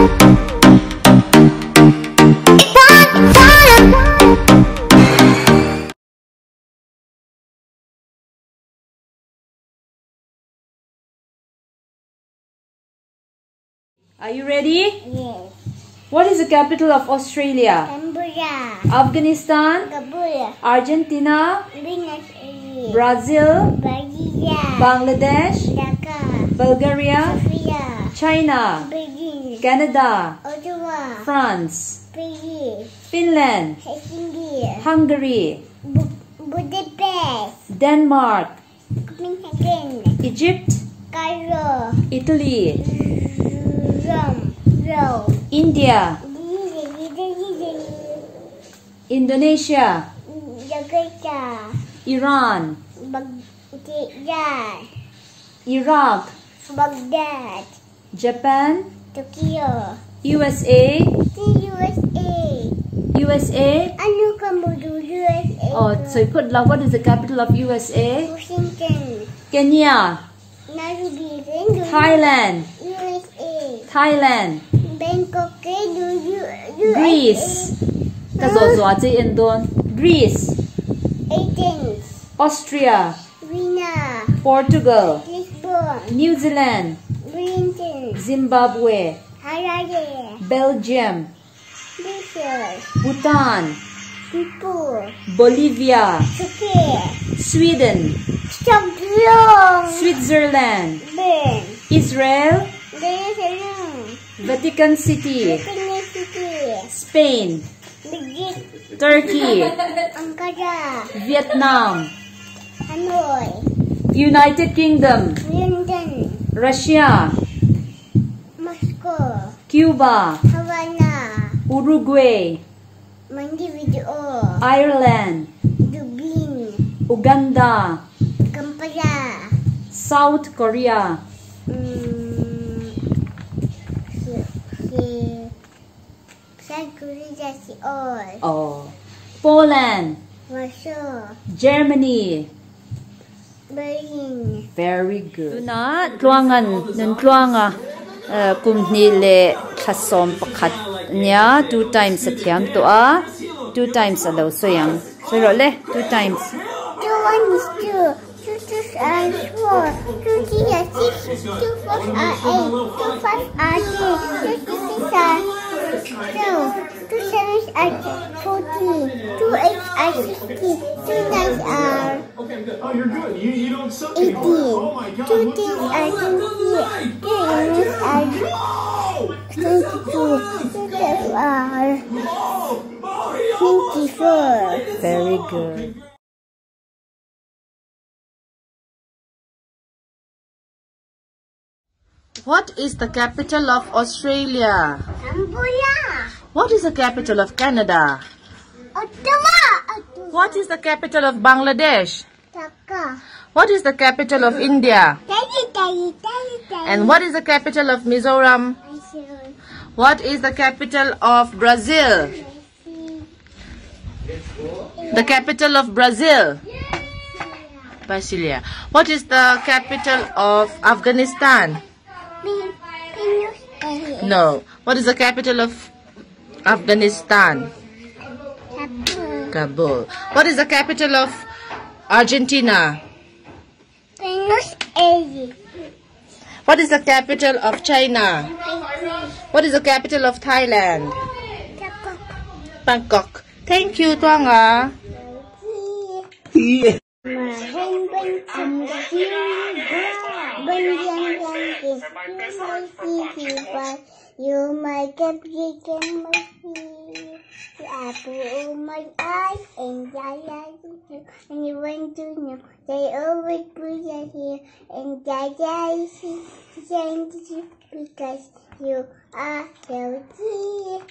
Are you ready? Yes. What is the capital of Australia? Canberra. Afghanistan, Kabul. Argentina, Buenos Aires. Brazil, Brasilia. Bangladesh, Dhaka. Bulgaria, Sofia. China, Beijing. Canada, Ottawa. France, Paris. Finland, Helsinki. Hungary, Budapest. Denmark, Copenhagen. Egypt, Cairo. Italy, Rome. India, Indonesia, Jakarta. Iran, Baghdad. Iraq, Baghdad. Japan, Tokyo. USA, USA. USA. Ano kamu dulu USA? Oh, so you put what is the capital of USA? Washington. Kenya, Nairobi. Thailand, USA. Thailand, Bangkok dulu Greece. Greece, Athens. Austria, Vienna. Portugal, Lisbon. New Zealand, Britain. Zimbabwe, Harare. Belgium, Brussels. Bhutan, Singapore. Bolivia, Turkey. Sweden, Stockholm. Switzerland, Bern. Israel, Jerusalem. Vatican City, Vatican City. Spain, Beijing. Turkey, Ankara. Vietnam, Hanoi. United Kingdom, London. Russia, Moscow. Cuba, Havana. Uruguay, Montevideo. Ireland, Dublin. Uganda, Kampala. South Korea, Securitasiol. Poland, Warsaw. Germany. Berlin. Very good. Tuna tluangan nun tluanga kumhni le thasom pakhat nya 2 times athiam to a 2 times alo soyang sero le 2 times 2 1 is 2. 2 2 are 4. 2 3 are 6. 2 4 are 8. 2 5 are 10. 2 6 are 12. 2 7 are 14. 2 8 are 16. 2 9 are Okay, good. Oh, you're good. You don't suck 18. anymore. Oh my God. 2 10 are 20. 2 11 are 22. 2 12 are 24. very good. What is the capital of Australia? Canberra. What is the capital of Canada? Ottawa. What is the capital of Bangladesh? Dhaka. What is the capital of India? Daddy. And what is the capital of Mizoram? What is the capital of Brazil? The capital of Brazil? Brasilia. What is the capital of Afghanistan? No. What is the capital of Afghanistan? Kabul. What is the capital of Argentina? Buenos Aires. What is the capital of China? What is the capital of Thailand? Bangkok. Thank you, Tuanga. You my African apple my eye and I like you and you want to know they always put you here and I see because you are healthy.